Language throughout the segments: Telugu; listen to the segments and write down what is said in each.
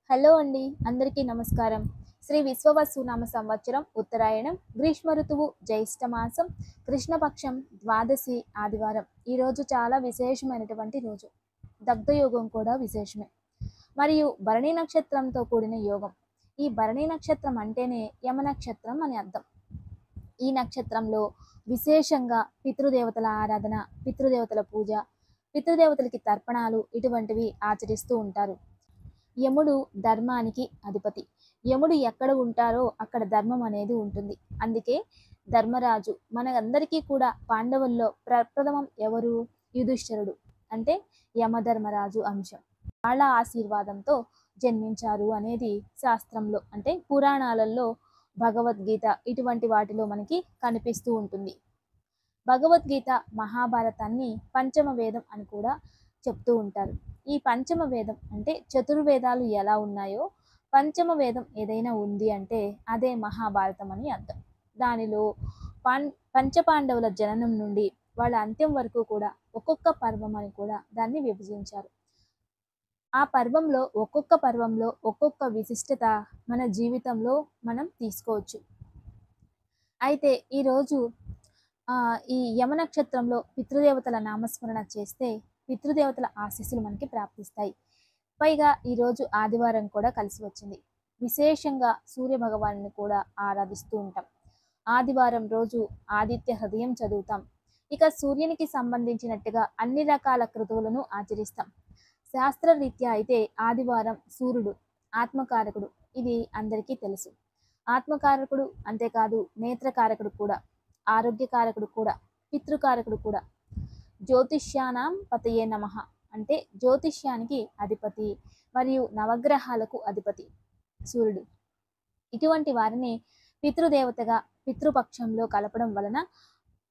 హలో అండి, అందరికీ నమస్కారం. శ్రీ విశ్వవసునామ సంవత్సరం ఉత్తరాయణం గ్రీష్మ ఋతువు జ్యేష్ఠ మాసం కృష్ణపక్షం ద్వాదశి ఆదివారం. ఈరోజు చాలా విశేషమైనటువంటి రోజు. దగ్ధయోగం కూడా విశేషమే. మరియు భరణి నక్షత్రంతో కూడిన యోగం. ఈ భరణి నక్షత్రం అంటేనే యమ నక్షత్రం అని అర్థం. ఈ నక్షత్రంలో విశేషంగా పితృదేవతల ఆరాధన, పితృదేవతల పూజ, పితృదేవతలకి తర్పణాలు ఇటువంటివి ఆచరిస్తూ ఉంటారు. యముడు ధర్మానికి అధిపతి. యముడు ఎక్కడ ఉంటారో అక్కడ ధర్మం అనేది ఉంటుంది. అందుకే ధర్మరాజు మనందరికీ కూడా పాండవుల్లో ప్రప్రథమం ఎవరు? యుధిష్ఠిరుడు. అంటే యమధర్మరాజు అంశం. వాళ్ళ ఆశీర్వాదంతో జన్మించారు అనేది శాస్త్రంలో, అంటే పురాణాలలో, భగవద్గీత ఇటువంటి వాటిలో మనకి కనిపిస్తూ ఉంటుంది. భగవద్గీత మహాభారతాన్ని పంచమ వేదం అని కూడా చెప్తూ ఉంటారు. ఈ పంచమ వేదం అంటే చతుర్వేదాలు ఎలా ఉన్నాయో పంచమ వేదం ఏదైనా ఉంది అంటే అదే మహాభారతం అని అర్థం. దానిలో పంచపాండవుల జననం నుండి వాళ్ళ అంత్యం వరకు కూడా ఒక్కొక్క పర్వం అని కూడా దాన్ని విభజించారు. ఆ పర్వంలో ఒక్కొక్క పర్వంలో ఒక్కొక్క విశిష్టత మన జీవితంలో మనం తీసుకోవచ్చు. అయితే ఈరోజు ఈ యమ నక్షత్రంలో పితృదేవతల నామస్మరణ చేస్తే పితృదేవతల ఆశీస్సులు మనకి ప్రాప్తిస్తాయి. పైగా ఈరోజు ఆదివారం కూడా కలిసి వచ్చింది. విశేషంగా సూర్య భగవాను కూడా ఆరాధిస్తూ ఉంటాం. ఆదివారం రోజు ఆదిత్య హృదయం చదువుతాం. ఇక సూర్యునికి సంబంధించినట్టుగా అన్ని రకాల క్రతువులను ఆచరిస్తాం. శాస్త్రరీత్యా అయితే ఆదివారం సూర్యుడు ఆత్మకారకుడు. ఇది అందరికీ తెలుసు. ఆత్మకారకుడు అంతేకాదు, నేత్రకారకుడు కూడా, ఆరోగ్యకారకుడు కూడా, పితృకారకుడు కూడా. జ్యోతిష్యానాం పతయే నమః అంటే జ్యోతిష్యానికి అధిపతి మరియు నవగ్రహాలకు అధిపతి సూర్యుడు. ఇటువంటి వారిని పితృదేవతగా పితృపక్షంలో కలపడం వలన,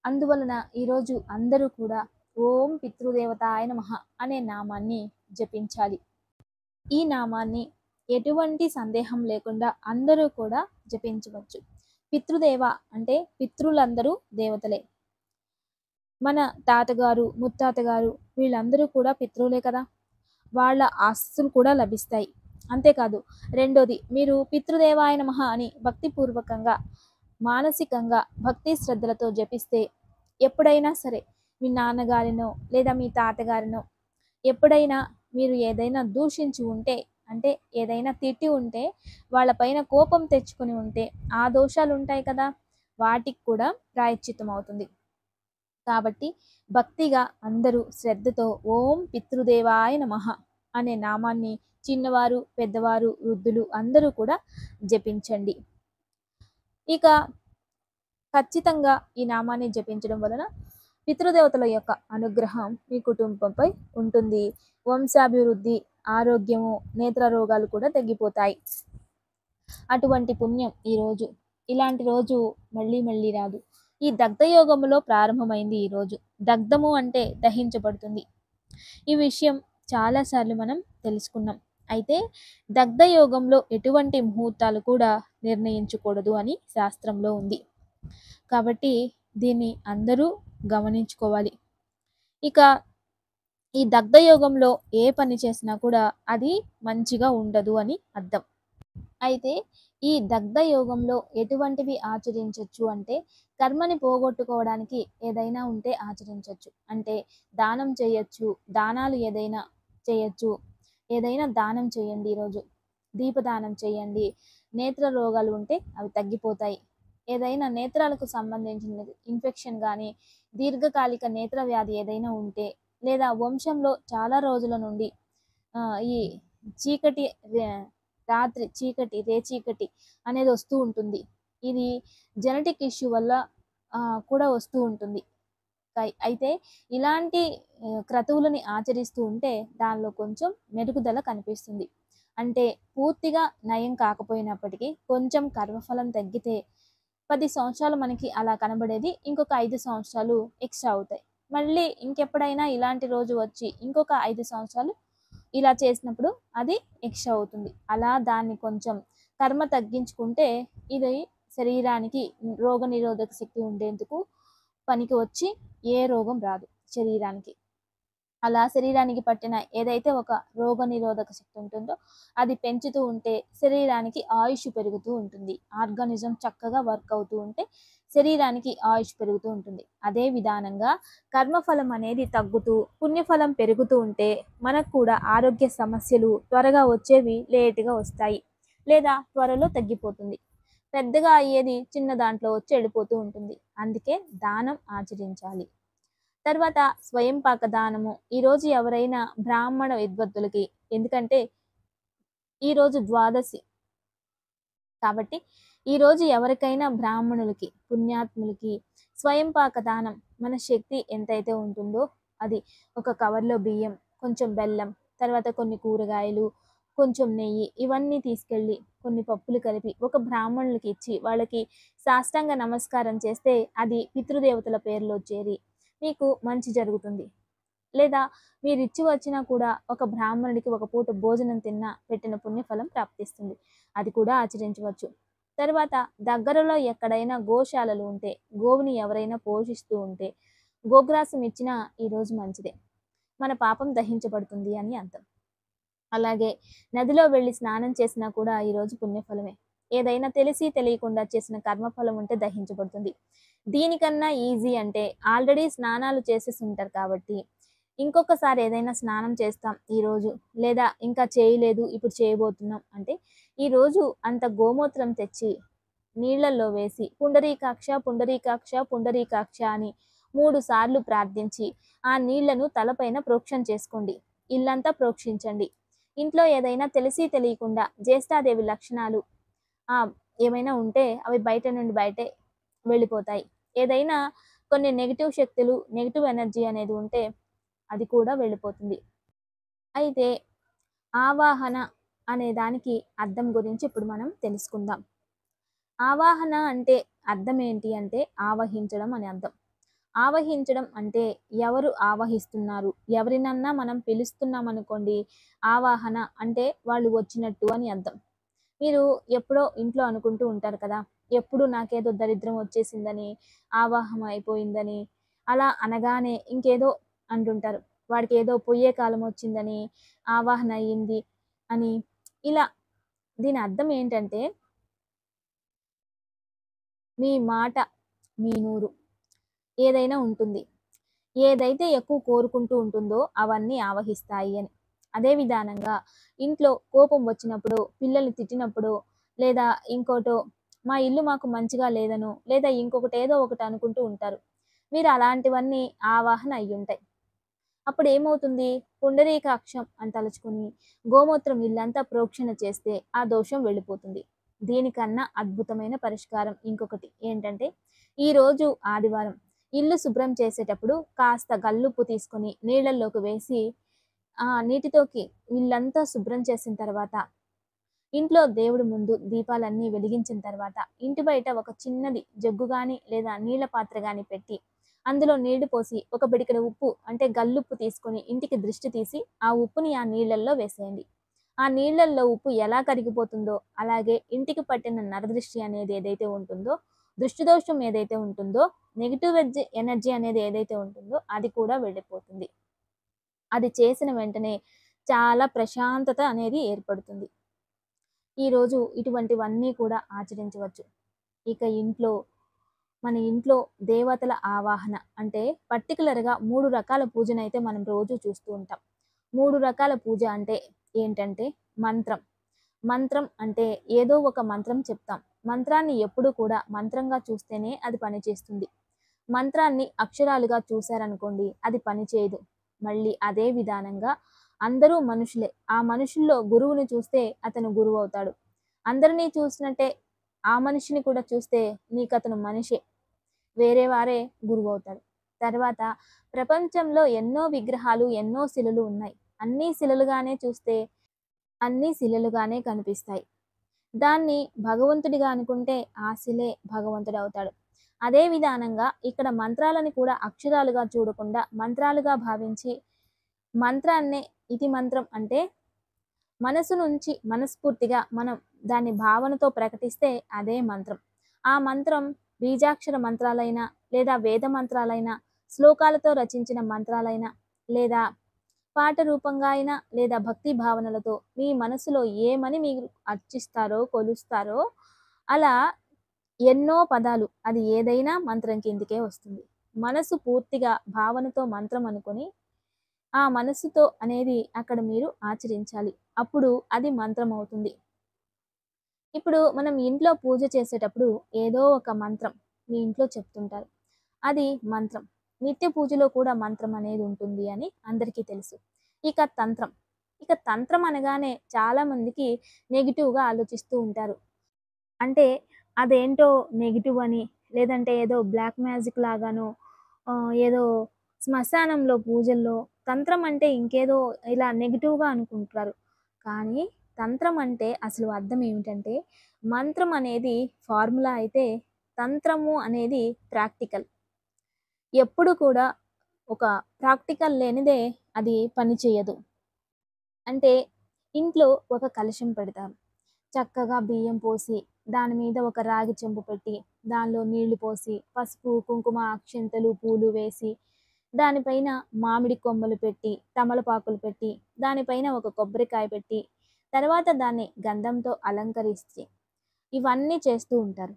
అందువలన ఈరోజు అందరూ కూడా ఓం పితృదేవతాయ నమః అనే నామాన్ని జపించాలి. ఈ నామాన్ని ఎటువంటి సందేహం లేకుండా అందరూ కూడా జపించవచ్చు. పితృదేవ అంటే పితృలందరూ దేవతలే. మన తాతగారు, ముత్తాతగారు వీళ్ళందరూ కూడా పితృలే కదా. వాళ్ళ ఆస్తులు కూడా లభిస్తాయి. అంతేకాదు, రెండోది, మీరు పితృదేవాయ నమః అని భక్తిపూర్వకంగా మానసికంగా భక్తి శ్రద్ధలతో జపిస్తే ఎప్పుడైనా సరే మీ నాన్నగారినో లేదా మీ తాతగారినో ఎప్పుడైనా మీరు ఏదైనా దూషించి ఉంటే, అంటే ఏదైనా తిట్టి ఉంటే, వాళ్ళపైన కోపం తెచ్చుకొని ఉంటే ఆ దోషాలు ఉంటాయి కదా, వాటికి కూడా ప్రాయశ్చిత్తం అవుతుంది. కాబట్టి భక్తిగా అందరూ శ్రద్ధతో ఓం పితృదేవాయ నమః అనే నామాన్ని చిన్నవారు, పెద్దవారు, వృద్ధులు అందరూ కూడా జపించండి. ఇక ఖచ్చితంగా ఈ నామాన్ని జపించడం వలన పితృదేవతల యొక్క అనుగ్రహం మీ కుటుంబంపై ఉంటుంది. వంశాభివృద్ధి, ఆరోగ్యము, నేత్ర రోగాలు కూడా తగ్గిపోతాయి. అటువంటి పుణ్యం ఈరోజు. ఇలాంటి రోజు మళ్ళీ మళ్ళీ రాదు. ఈ దగ్ధయోగములో ప్రారంభమైంది ఈరోజు. దగ్ధము అంటే దహించబడుతుంది. ఈ విషయం చాలాసార్లు మనం తెలుసుకున్నాం. అయితే దగ్ధయోగంలో ఎటువంటి ముహూర్తాలు కూడా నిర్ణయించకూడదు అని శాస్త్రంలో ఉంది. కాబట్టి దీన్ని అందరూ గమనించుకోవాలి. ఇక ఈ దగ్ధయోగంలో ఏ పని చేసినా కూడా అది మంచిగా ఉండదు అని అర్థం. అయితే ఈ దగ్ధయోగంలో ఎటువంటివి ఆచరించవచ్చు అంటే, కర్మని పోగొట్టుకోవడానికి ఏదైనా ఉంటే ఆచరించవచ్చు. అంటే దానం చేయొచ్చు, దానాలు ఏదైనా చేయొచ్చు. ఏదైనా దానం చేయండి ఈరోజు. దీపదానం చేయండి. నేత్ర రోగాలు ఉంటే అవి తగ్గిపోతాయి. ఏదైనా నేత్రాలకు సంబంధించిన ఇన్ఫెక్షన్ కానీ, దీర్ఘకాలిక నేత్ర వ్యాధి ఏదైనా ఉంటే, లేదా వంశంలో చాలా రోజుల నుండి ఈ చీకటి రాత్రి చీకటి, రేచీకటి అనేది వస్తూ ఉంటుంది. ఇది జెనెటిక్ ఇష్యూ వల్ల కూడా వస్తూ ఉంటుంది. అయితే ఇలాంటి క్రతువులని ఆచరిస్తూ ఉంటే దానిలో కొంచెం మెరుగుదల కనిపిస్తుంది. అంటే పూర్తిగా నయం కాకపోయినప్పటికీ కొంచెం కర్మఫలం తగ్గితే 10 సంవత్సరాలు మనకి అలా కనబడేది ఇంకొక 5 సంవత్సరాలు ఎక్స్ట్రా అవుతాయి. మళ్ళీ ఇంకెప్పుడైనా ఇలాంటి రోజు వచ్చి ఇంకొక 5 సంవత్సరాలు ఇలా చేసినప్పుడు అది ఎక్స్ట్రా అవుతుంది. అలా దాన్ని కొంచెం కర్మ తగ్గించుకుంటే ఇది శరీరానికి రోగనిరోధక శక్తి ఉండేందుకు పనికి వచ్చి ఏ రోగం రాదు శరీరానికి. అలా శరీరానికి పట్టిన ఏదైతే ఒక రోగనిరోధక శక్తి ఉంటుందో అది పెంచుతూ ఉంటే శరీరానికి ఆయుష్ పెరుగుతూ ఉంటుంది. ఆర్గానిజం చక్కగా వర్క్ అవుతూ ఉంటే శరీరానికి ఆయుష్ పెరుగుతూ ఉంటుంది. అదే విధానంగా కర్మఫలం అనేది తగ్గుతూ పుణ్యఫలం పెరుగుతూ ఉంటే మనకు కూడా ఆరోగ్య సమస్యలు త్వరగా వచ్చేవి లేటుగా వస్తాయి, లేదా త్వరలో తగ్గిపోతుంది. పెద్దగా అయ్యేది చిన్న దాంట్లో వచ్చి వెళ్ళిపోతూ ఉంటుంది. అందుకే దానం ఆచరించాలి. తర్వాత స్వయం పాక దానము. ఈరోజు ఎవరైనా బ్రాహ్మణ విద్వత్తులకి, ఎందుకంటే ఈరోజు ద్వాదశి కాబట్టి ఈరోజు ఎవరికైనా బ్రాహ్మణులకి, పుణ్యాత్ములకి స్వయం పాక దానం మన శక్తి ఎంతైతే ఉంటుందో అది ఒక కవర్లో బియ్యం, కొంచెం బెల్లం, తర్వాత కొన్ని కూరగాయలు, కొంచెం నెయ్యి ఇవన్నీ తీసుకెళ్ళి కొన్ని పప్పులు కలిపి ఒక బ్రాహ్మణులకి ఇచ్చి వాళ్ళకి సాష్టాంగ నమస్కారం చేస్తే అది పితృదేవతల పేరులో చేరి మీకు మంచి జరుగుతుంది. లేదా మీరిచ్చి వచ్చినా కూడా ఒక బ్రాహ్మణుడికి ఒక పూట భోజనం తిన్నా పెట్టిన పుణ్యఫలం ప్రాప్తిస్తుంది. అది కూడా ఆచరించవచ్చు. తర్వాత దగ్గరలో ఎక్కడైనా గోశాలలు ఉంటే, గోవుని ఎవరైనా పోషిస్తూ ఉంటే గోగ్రాసం ఇచ్చినా ఈరోజు మంచిదే. మన పాపం దహించబడుతుంది అని అర్థం. అలాగే నదిలో వెళ్ళి స్నానం చేసినా కూడా ఈరోజు పుణ్యఫలమే. ఏదైనా తెలిసి తెలియకుండా చేసిన కర్మఫలం ఉంటే దహించబడుతుంది. దీనికన్నా ఈజీ అంటే ఆల్రెడీ స్నానాలు చేసేసి ఉంటారు కాబట్టి ఇంకొకసారి ఏదైనా స్నానం చేస్తాం ఈరోజు, లేదా ఇంకా చేయలేదు ఇప్పుడు చేయబోతున్నాం అంటే ఈరోజు అంత గోమూత్రం తెచ్చి నీళ్లలో వేసి పుండరీకాక్ష పుండరీకాక్ష పుండరీకాక్ష అని 3 సార్లు ప్రార్థించి ఆ నీళ్లను తలపైన ప్రోక్షణ చేసుకోండి. ఇల్లంతా ప్రోక్షించండి. ఇంట్లో ఏదైనా తెలిసి తెలియకుండా జ్యేష్ఠాదేవి లక్షణాలు ఏమైనా ఉంటే అవి బయట నుండి బయటే వెళ్ళిపోతాయి. ఏదైనా కొన్ని నెగిటివ్ శక్తులు, నెగిటివ్ ఎనర్జీ అనేది ఉంటే అది కూడా వెళ్ళిపోతుంది. అయితే ఆవాహన అనే దానికి అర్థం గురించి ఇప్పుడు మనం తెలుసుకుందాం. ఆవాహన అంటే అర్థం ఏంటి అంటే ఆవహించడం అని అర్థం. ఆవహించడం అంటే ఎవరు ఆవహిస్తున్నారు, ఎవరినన్నా మనం పిలుస్తున్నాం అనుకోండి, ఆవాహన అంటే వాళ్ళు వచ్చినట్టు అని అర్థం. మీరు ఎప్పుడో ఇంట్లో అనుకుంటూ ఉంటారు కదా, ఎప్పుడు నాకేదో దరిద్రం వచ్చేసిందని, ఆవాహం అయిపోయిందని, అలా అనగానే ఇంకేదో అంటుంటారు. వాడికి ఏదో పొయ్యే కాలం వచ్చిందని, ఆవాహన అయ్యింది అని. ఇలా దీని అర్థం ఏంటంటే మీ మాట మీ నూరు ఏదైనా ఉంటుంది. ఏదైతే ఎక్కువ కోరుకుంటూ ఉంటుందో అవన్నీ ఆవహిస్తాయి అని. అదే విధానంగా ఇంట్లో కోపం వచ్చినప్పుడు, పిల్లల్ని తిట్టినప్పుడు, లేదా ఇంకోటో మా ఇల్లు మాకు మంచిగా లేదనో, లేదా ఇంకొకటి ఏదో ఒకటి అనుకుంటూ ఉంటారు. మీరు అలాంటివన్నీ ఆవాహన అయ్యుంటాయి. అప్పుడు ఏమవుతుంది, పుండరీకాక్షం అని తలుచుకుని గోమూత్రం ఇల్లంతా ప్రోక్షణ చేస్తే ఆ దోషం వెళ్ళిపోతుంది. దీనికన్నా అద్భుతమైన పరిష్కారం ఇంకొకటి ఏంటంటే, ఈరోజు ఆదివారం ఇల్లు శుభ్రం చేసేటప్పుడు కాస్త గల్లుప్పు తీసుకొని నీళ్ళల్లోకి వేసి నీటితోకి ఇల్లంతా శుభ్రం చేసిన తర్వాత ఇంట్లో దేవుడి ముందు దీపాలన్నీ వెలిగించిన తర్వాత ఇంటి బయట ఒక చిన్నది జగ్గు గాని లేదా నీళ్ళ పాత్ర గాని పెట్టి అందులో నీళ్లు పోసి ఒక పిడికెడు ఉప్పు అంటే గల్లుప్పు తీసుకొని ఇంటికి దృష్టి తీసి ఆ ఉప్పుని ఆ నీళ్ళల్లో వేసేయండి. ఆ నీళ్ళల్లో ఉప్పు ఎలా కరిగిపోతుందో అలాగే ఇంటికి పట్టిన నరదృష్టి అనేది ఏదైతే ఉంటుందో, దృష్టి దోషం ఏదైతే ఉంటుందో, నెగిటివ్ ఎనర్జీ అనేది ఏదైతే ఉంటుందో అది కూడా వెళ్ళిపోతుంది. అది చేసిన వెంటనే చాలా ప్రశాంతత అనేది ఏర్పడుతుంది. ఈరోజు ఇటువంటివన్నీ కూడా ఆచరించవచ్చు. ఇక మన ఇంట్లో దేవతల ఆవాహన అంటే పర్టికులర్గా 3 రకాల పూజనైతే మనం రోజు చూస్తూ ఉంటాం. 3 రకాల పూజ అంటే ఏంటంటే మంత్రం. మంత్రం అంటే ఏదో ఒక మంత్రం చెప్తాం. మంత్రాన్ని ఎప్పుడు కూడా మంత్రంగా చూస్తేనే అది పనిచేస్తుంది. మంత్రాన్ని అక్షరాలుగా చూశారనుకోండి అది పనిచేయదు. మళ్ళీ అదే విధానంగా అందరూ మనుషులే. ఆ మనుషుల్లో గురువుని చూస్తే అతను గురువు అవుతాడు. అందరినీ చూసినట్టే ఆ మనిషిని కూడా చూస్తే నీకతను మనిషే. వేరే వారే గురువు అవుతాడు. తర్వాత ప్రపంచంలో ఎన్నో విగ్రహాలు, ఎన్నో శిలలు ఉన్నాయి. అన్నీ శిలలుగానే చూస్తే అన్నీ శిలలుగానే కనిపిస్తాయి. దాన్ని భగవంతుడిగా అనుకుంటే ఆ శిలే భగవంతుడు అవుతాడు. అదే విధానంగా ఇక్కడ మంత్రాలను కూడా అక్షరాలుగా చూడకుండా మంత్రాలుగా భావించి మంత్రాన్నే ఇతి మంత్రం అంటే మనసు నుంచి మనస్ఫూర్తిగా మనం దాన్ని భావనతో ప్రకటిస్తే అదే మంత్రం. ఆ మంత్రం బీజాక్షర మంత్రాలైనా లేదా వేద మంత్రాలైనా శ్లోకాలతో రచించిన మంత్రాలైనా లేదా పాట రూపంగా అయినా లేదా భక్తి భావనలతో మీ మనసులో ఏమని మీరు అర్చిస్తారో, కొలుస్తారో అలా ఎన్నో పదాలు అది ఏదైనా మంత్రం కిందికే వస్తుంది. మనసు పూర్తిగా భావనతో మంత్రం అనుకొని, ఆ మనస్సుతో అనేది అక్కడ మీరు ఆచరించాలి. అప్పుడు అది మంత్రం అవుతుంది. ఇప్పుడు మనం ఇంట్లో పూజ చేసేటప్పుడు ఏదో ఒక మంత్రం మీ ఇంట్లో చెప్తుంటారు. అది మంత్రం. నిత్య పూజలో కూడా మంత్రం అనేది ఉంటుంది అని అందరికీ తెలుసు. ఇక తంత్రం. ఇక తంత్రం అనగానే చాలామందికి నెగెటివ్‌గా ఆలోచిస్తూ ఉంటారు. అంటే అదేంటో నెగెటివ్ అని, లేదంటే ఏదో బ్లాక్ మ్యాజిక్ లాగానో, ఏదో శ్మశానంలో పూజల్లో తంత్రం అంటే ఇంకేదో ఇలా నెగెటివ్‌గా అనుకుంటారు. కానీ తంత్రం అంటే అసలు అర్థం ఏమిటంటే, మంత్రం అనేది ఫార్ములా అయితే, తంత్రము అనేది ప్రాక్టికల్. ఎప్పుడు కూడా ఒక ప్రాక్టికల్ లేనిదే అది పని చేయదు. అంటే ఇంట్లో ఒక కలశం పెడతారు. చక్కగా బియ్యం పోసి, దాని మీద ఒక రాగి చెంబు పెట్టి, దానిలో నీళ్లు పోసి, పసుపు, కుంకుమ, అక్షింతలు, పూలు వేసి, దానిపైన మామిడి కొమ్మలు పెట్టి, తమలపాకులు పెట్టి, దానిపైన ఒక కొబ్బరికాయ పెట్టి, తర్వాత దాన్ని గంధంతో అలంకరించి, ఇవన్నీ చేస్తూ ఉంటారు.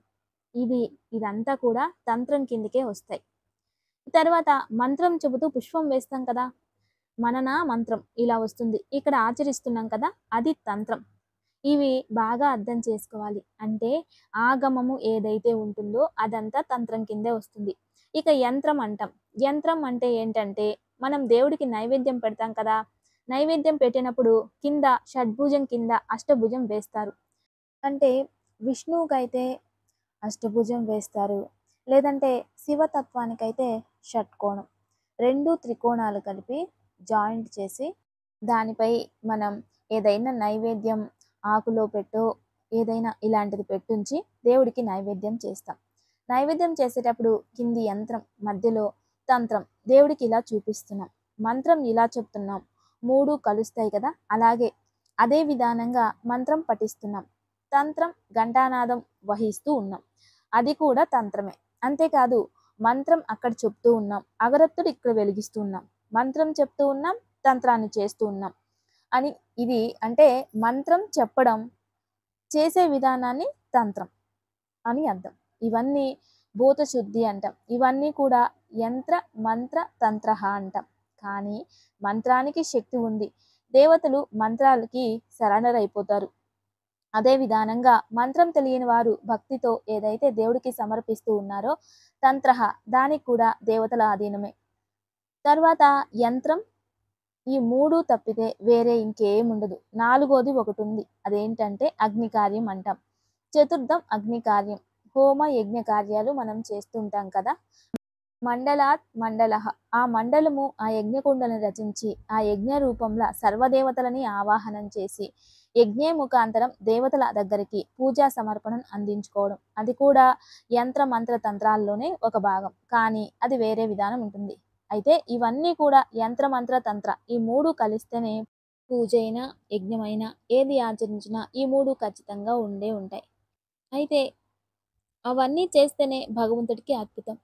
ఇదంతా కూడా తంత్రం కిందకే వస్తాయి. తర్వాత మంత్రం చెబుతూ పుష్పం వేస్తాం కదా! మననా మంత్రం ఇలా వస్తుంది. ఇక్కడ ఆచరిస్తున్నాం కదా! అది తంత్రం. ఇవి బాగా అర్థం చేసుకోవాలి. అంటే ఆగమము ఏదైతే ఉంటుందో అదంతా తంత్రం కిందే వస్తుంది. ఇక యంత్రం అంటాం. యంత్రం అంటే ఏంటంటే మనం దేవుడికి నైవేద్యం పెడతాం కదా! నైవేద్యం పెట్టినప్పుడు కింద షడ్భుజం కింద అష్టభుజం వేస్తారు. అంటే విష్ణువుకైతే అష్టభుజం వేస్తారు. లేదంటే శివతత్వానికైతే షట్కోణం. 2 త్రికోణాలు కలిపి జాయింట్ చేసి దానిపై మనం ఏదైనా నైవేద్యం ఆకులో పెట్టో ఏదైనా ఇలాంటిది పెట్టుంచి దేవుడికి నైవేద్యం చేస్తాం. నైవేద్యం చేసేటప్పుడు కింది యంత్రం, మధ్యలో తంత్రం దేవుడికి ఇలా చూపిస్తున్నాం. మంత్రం ఇలా చెప్తున్నాం. 3 కలుస్తాయి కదా! అలాగే అదే విధానంగా మంత్రం పఠిస్తున్నాం. తంత్రం ఘంటానాదం వహిస్తూ ఉన్నాం. అది కూడా తంత్రమే. అంతేకాదు మంత్రం అక్కడ చెప్తూ ఉన్నాం. అగరత్తులు ఇక్కడ వెలిగిస్తూ ఉన్నాం. మంత్రం చెప్తూ ఉన్నాం. తంత్రాన్ని చేస్తూ ఉన్నాం. అని ఇది అంటే మంత్రం చెప్పడం, చేసే విధానాన్ని తంత్రం అని అర్థం. ఇవన్నీ భూతశుద్ధి అంటాం. ఇవన్నీ కూడా యంత్ర, మంత్ర, తంత్రః అంటాం. కానీ మంత్రానికి శక్తి ఉంది. దేవతలు మంత్రాలకి సరెండర్ అయిపోతారు. అదే విధానంగా మంత్రం తెలియని వారు భక్తితో ఏదైతే దేవుడికి సమర్పిస్తూ ఉన్నారో తంత్రః దానికి కూడా దేవతల ఆధీనమే. తర్వాత యంత్రం ఈ 3 తప్పితే వేరే ఇంకేముండదు. నాలుగోది ఒకటుంది. అదేంటంటే అగ్ని కార్యం అంటాం. చతుర్థం అగ్ని కార్యం. హోమ, యజ్ఞ కార్యాలు మనం చేస్తుంటాం కదా! మండలాత్ మండలః. ఆ మండలము ఆ యజ్ఞకుండలను రచించి, ఆ యజ్ఞ రూపంలో సర్వదేవతలని ఆవాహనం చేసి, యజ్ఞే ముఖాంతరం దేవతల దగ్గరికి పూజా సమర్పణం అందించుకోవడం. అది కూడా యంత్ర, మంత్ర, తంత్రాల్లోనే ఒక భాగం. కానీ అది వేరే విధానం ఉంటుంది. అయితే ఇవన్నీ కూడా యంత్ర, మంత్ర, తంత్ర ఈ 3 కలిస్తేనే పూజైనా, యజ్ఞమైనా ఏది ఆచరించినా ఈ 3 ఖచ్చితంగా ఉండే ఉంటాయి. అయితే అవన్నీ చేస్తేనే భగవంతుడికి అద్భుతం.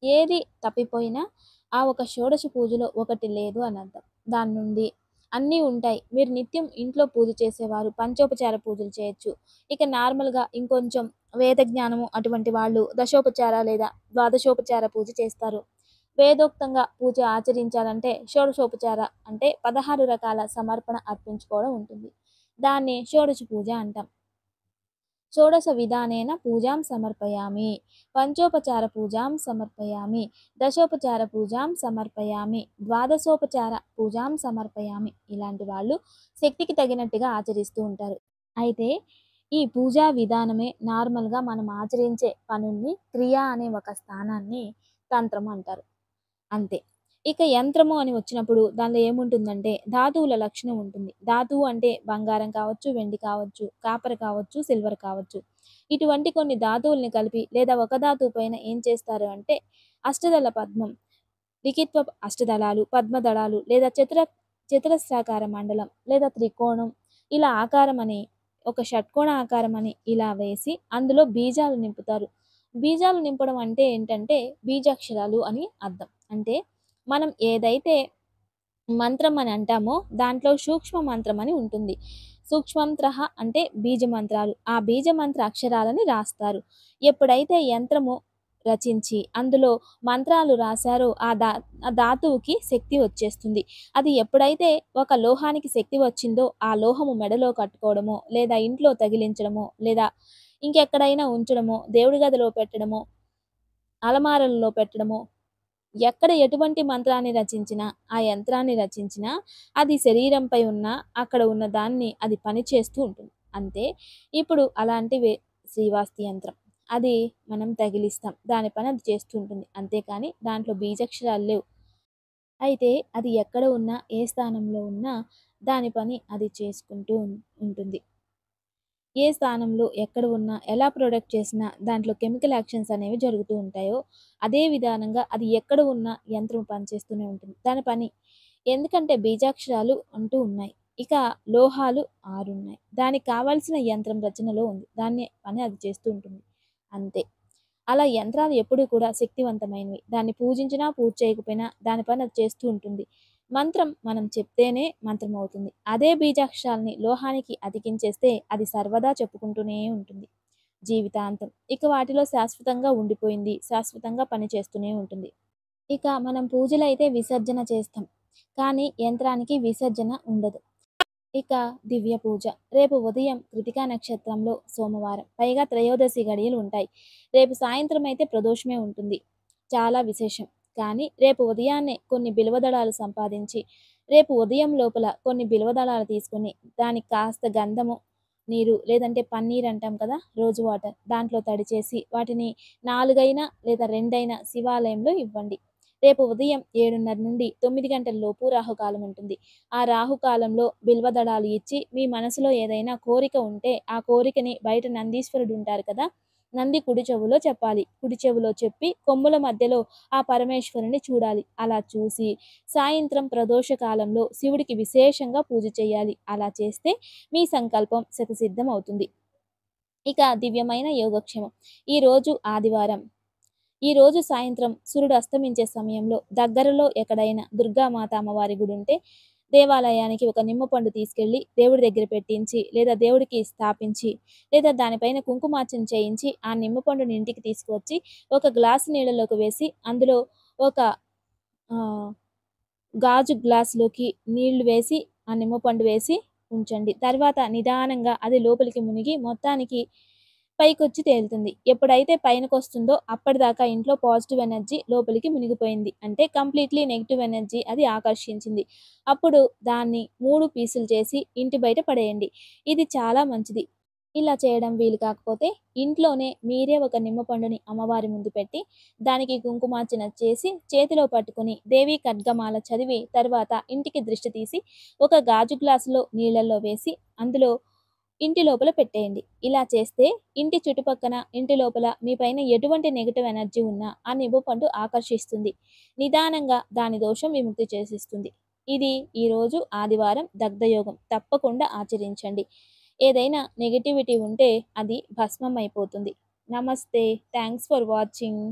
ఏది తప్పిపోయినా ఆ ఒక షోడశ పూజలో ఒకటి లేదు అని అర్థం. దాని నుండి అన్నీ ఉంటాయి. మీరు నిత్యం ఇంట్లో పూజ చేసేవారు పంచోపచార పూజలు చేయొచ్చు. ఇక నార్మల్‌గా ఇంకొంచెం వేద జ్ఞానము అటువంటి వాళ్ళు దశోపచార లేదా ద్వాదశోపచార పూజ చేస్తారు. వేదోక్తంగా పూజ ఆచరించాలంటే షోడశోపచార అంటే 16 రకాల సమర్పణ అర్పించుకోవడం ఉంటుంది. దాన్ని షోడశ పూజ అంటాం. షోడశ విధానేన పూజాం సమర్పయామి. పంచోపచార పూజాం సమర్పయామి. దశోపచార పూజాం సమర్పయామి. ద్వాదశోపచార పూజాం సమర్పయామి. ఇలాంటి వాళ్ళు శక్తికి తగినట్టుగా ఆచరిస్తూ ఉంటారు. అయితే ఈ పూజా విధానమే నార్మల్‌గా మనం ఆచరించే పనుల్ని క్రియ అనే ఒక స్థానాన్ని తంత్రం అంటారు. అంతే. ఇక యంత్రము అని వచ్చినప్పుడు దానిలో ఏముంటుందంటే ధాతువుల లక్షణం ఉంటుంది. ధాతువు అంటే బంగారం కావచ్చు, వెండి కావచ్చు, కాపర్ కావచ్చు, సిల్వర్ కావచ్చు. ఇటువంటి కొన్ని ధాతువుల్ని కలిపి లేదా ఒక ధాతువు పైన ఏం చేస్తారు అంటే అష్టదళ పద్మం, లిఖిత్వ అష్టదళాలు, పద్మదళాలు లేదా చతురస్రాకార మండలం లేదా త్రికోణం ఇలా ఆకారం అని ఒక షట్కోణ ఆకారం అని ఇలా వేసి అందులో బీజాలు నింపుతారు. బీజాలు నింపడం అంటే ఏంటంటే బీజాక్షరాలు అని అర్థం. అంటే మనం ఏదైతే మంత్రం అని అంటామో దాంట్లో సూక్ష్మ మంత్రం అని ఉంటుంది. సూక్ష్మంత్రః అంటే బీజ మంత్రాలు. ఆ బీజ మంత్ర అక్షరాలని రాస్తారు. ఎప్పుడైతే యంత్రము రచించి అందులో మంత్రాలు రాశారో ఆ ధాతువుకి శక్తి వచ్చేస్తుంది. అది ఎప్పుడైతే ఒక లోహానికి శక్తి వచ్చిందో ఆ లోహము మెడలో కట్టుకోవడమో, లేదా ఇంట్లో తగిలించడమో, లేదా ఇంకెక్కడైనా ఉంచడమో, దేవుడి గదిలో పెట్టడమో, అలమారలలో పెట్టడమో, ఎక్కడ ఎటువంటి మంత్రాన్ని రచించినా, ఆ యంత్రాన్ని రచించినా, అది శరీరంపై ఉన్న, అక్కడ ఉన్న దాన్ని అది పని చేస్తూ ఉంటుంది. అంతే. ఇప్పుడు అలాంటివే శ్రీవాస్తి యంత్రం. అది మనం తగిలిస్తాం. దాని పని అది చేస్తూ ఉంటుంది. అంతేకాని దాంట్లో బీజాక్షరాలు లేవు. అయితే అది ఎక్కడ ఉన్నా, ఏ స్థానంలో ఉన్నా దాని పని అది చేసుకుంటూ ఉంటుంది. ఏ స్థానంలో ఎక్కడ ఉన్నా, ఎలా ప్రొడక్ట్ చేసినా దాంట్లో కెమికల్ యాక్షన్స్ అనేవి జరుగుతూ ఉంటాయో, అదే విధానంగా అది ఎక్కడ ఉన్నా యంత్రం పనిచేస్తూనే ఉంటుంది. దాని పని. ఎందుకంటే బీజాక్షరాలు అంటూ ఉన్నాయి. ఇక లోహాలు 6 ఉన్నాయి. దానికి కావాల్సిన యంత్రం రచనలో ఉంది. దాన్ని పని అది చేస్తూ ఉంటుంది. అంతే. అలా యంత్రాలు ఎప్పుడూ కూడా శక్తివంతమైనవి. దాన్ని పూజించినా, పూజ చేయకపోయినా దాని పని అది చేస్తూ ఉంటుంది. మంత్రం మనం చెప్తేనే మంత్రం అవుతుంది. అదే బీజాక్షరాల్ని లోహానికి అతికించేస్తే అది సర్వదా చెప్పుకుంటూనే ఉంటుంది జీవితాంతం. ఇక వాటిలో శాశ్వతంగా ఉండిపోయింది. శాశ్వతంగా పనిచేస్తూనే ఉంటుంది. ఇక మనం పూజలైతే విసర్జన చేస్తాం. కానీ యంత్రానికి విసర్జన ఉండదు. ఇక దివ్య పూజ. రేపు ఉదయం కృతికా నక్షత్రంలో సోమవారం. పైగా త్రయోదశి గడియలు ఉంటాయి. రేపు సాయంత్రం అయితే ప్రదోషమే ఉంటుంది. చాలా విశేషం. కానీ రేపు ఉదయాన్నే కొన్ని బిల్వదళాలు సంపాదించి, రేపు ఉదయం లోపల కొన్ని బిల్వదళాలు తీసుకొని, దానికి కాస్త గంధము, నీరు లేదంటే పన్నీర్ అంటాం కదా! రోజ్ వాటర్ దాంట్లో తడిచేసి, వాటిని 4 అయినా లేదా 2 అయినా శివాలయంలో ఇవ్వండి. రేపు ఉదయం 7:30 నుండి 9 గంటల లోపు రాహుకాలం ఉంటుంది. ఆ రాహుకాలంలో బిల్వదళాలు ఇచ్చి, మీ మనసులో ఏదైనా కోరిక ఉంటే, ఆ కోరికని బయట నందీశ్వరుడు ఉంటారు కదా! నంది కుడి చెవులో చెప్పాలి. కుడి చెవిలో చెప్పి, కొమ్ముల మధ్యలో ఆ పరమేశ్వరుని చూడాలి. అలా చూసి, సాయంత్రం ప్రదోష కాలంలో శివుడికి విశేషంగా పూజ చేయాలి. అలా చేస్తే మీ సంకల్పం శతసిద్ధం అవుతుంది. ఇక దివ్యమైన యోగక్షేమం. ఈరోజు ఆదివారం. ఈరోజు సాయంత్రం సూర్యుడు అస్తమించే సమయంలో దగ్గరలో ఎక్కడైనా దుర్గామాత అమ్మవారి గుడి ఉంటే దేవాలయానికి ఒక నిమ్మపండు తీసుకెళ్ళి దేవుడి దగ్గర పెట్టించి, లేదా దేవుడికి స్థాపించి, లేదా దానిపైన కుంకుమార్చన చేయించి, ఆ నిమ్మపండుని ఇంటికి తీసుకువచ్చి ఒక గ్లాసు నీళ్ళలోకి వేసి, అందులో ఒక ఆహ్, గాజు గ్లాసులోకి నీళ్లు వేసి, ఆ నిమ్మపండు వేసి ఉంచండి. తర్వాత నిదానంగా అది లోపలికి మునిగి మొత్తానికి పైకొచ్చి తేలుతుంది. ఎప్పుడైతే పైనకొస్తుందో అప్పటిదాకా ఇంట్లో పాజిటివ్ ఎనర్జీ లోపలికి మునిగిపోయింది. అంటే కంప్లీట్‌లీ నెగెటివ్ ఎనర్జీ అది ఆకర్షించింది. అప్పుడు దాన్ని 3 పీసులు చేసి ఇంటి బయట పడేయండి. ఇది చాలా మంచిది. ఇలా చేయడం వీలు కాకపోతే ఇంట్లోనే మీరే ఒక నిమ్మపండుని అమ్మవారి ముందు పెట్టి, దానికి కుంకుమార్చన చేసి, చేతిలో పట్టుకొని దేవి ఖడ్గమాల చదివి, తర్వాత ఇంటికి దృష్టి తీసి, ఒక గాజు గ్లాసులో నీళ్ళల్లో వేసి, అందులో ఇంటి లోపల పెట్టేయండి. ఇలా చేస్తే ఇంటి చుట్టుపక్కన, ఇంటి లోపల మీ పైన ఎటువంటి నెగెటివ్ ఎనర్జీ ఉన్నా ఆ నిమ్మపండు ఆకర్షిస్తుంది. నిదానంగా దాని దోషం విముక్తి చేసేస్తుంది. ఇది ఈరోజు ఆదివారం దగ్ధయోగం. తప్పకుండా ఆచరించండి. ఏదైనా నెగటివిటీ ఉంటే అది భస్మం అయిపోతుంది. నమస్తే. Thanks for watching.